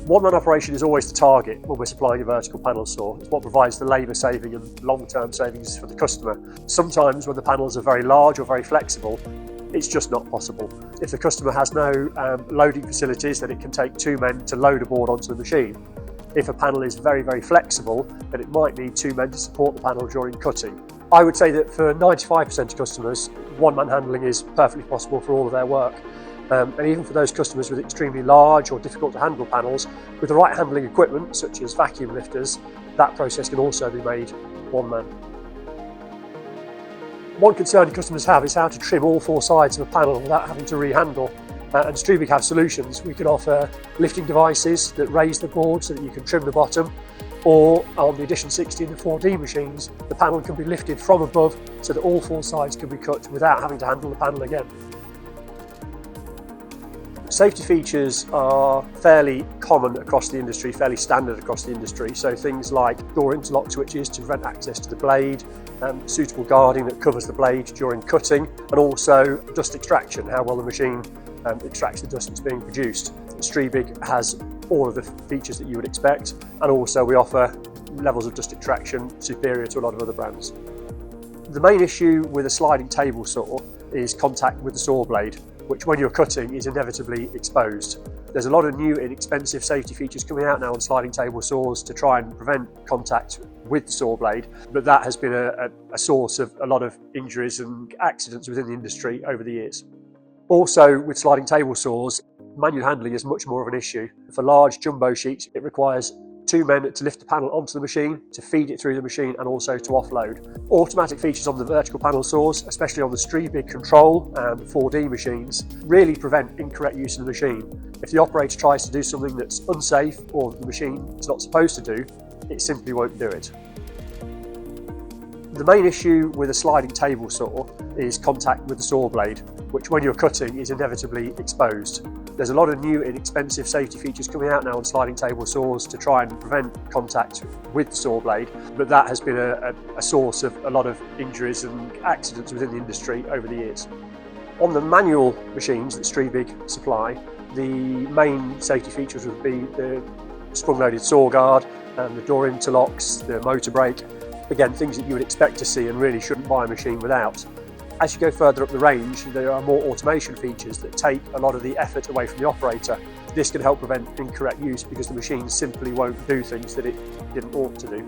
One-man operation is always the target when we're supplying a vertical panel saw. It's what provides the labour saving and long-term savings for the customer. Sometimes when the panels are very large or very flexible, it's just not possible. If the customer has no loading facilities, then it can take 2 men to load a board onto the machine. If a panel is very, very flexible, then it might need 2 men to support the panel during cutting. I would say that for 95% of customers, one-man handling is perfectly possible for all of their work. And even for those customers with extremely large or difficult to handle panels, with the right handling equipment, such as vacuum lifters, that process can also be made one man. One concern customers have is how to trim all 4 sides of a panel without having to rehandle. And Strybig have solutions. We can offer lifting devices that raise the board so that you can trim the bottom, or on the Edition 60 and the 4D machines, the panel can be lifted from above so that all 4 sides can be cut without having to handle the panel again. Safety features are fairly common across the industry, fairly standard across the industry. So things like door interlock switches to prevent access to the blade, suitable guarding that covers the blade during cutting, and also dust extraction, how well the machine extracts the dust that's being produced. Strybig has all of the features that you would expect, and also we offer levels of dust extraction superior to a lot of other brands. The main issue with a sliding table saw is contact with the saw blade, which when you're cutting is inevitably exposed. There's a lot of new inexpensive safety features coming out now on sliding table saws to try and prevent contact with the saw blade, but that has been a source of a lot of injuries and accidents within the industry over the years. Also, with sliding table saws, manual handling is much more of an issue. For large jumbo sheets, it requires 2 men to lift the panel onto the machine, to feed it through the machine, and also to offload. Automatic features on the vertical panel saws, especially on the Strybig Control and 4D machines, really prevent incorrect use of the machine. If the operator tries to do something that's unsafe or the machine is not supposed to do, it simply won't do it. The main issue with a sliding table saw is contact with the saw blade, which when you're cutting is inevitably exposed. There's a lot of new inexpensive safety features coming out now on sliding table saws to try and prevent contact with the saw blade, but that has been a source of a lot of injuries and accidents within the industry over the years. On the manual machines that Strybig supply, the main safety features would be the sprung-loaded saw guard, the door interlocks, the motor brake. Again, things that you would expect to see and really shouldn't buy a machine without. As you go further up the range, there are more automation features that take a lot of the effort away from the operator. This can help prevent incorrect use because the machine simply won't do things that it didn't ought to do.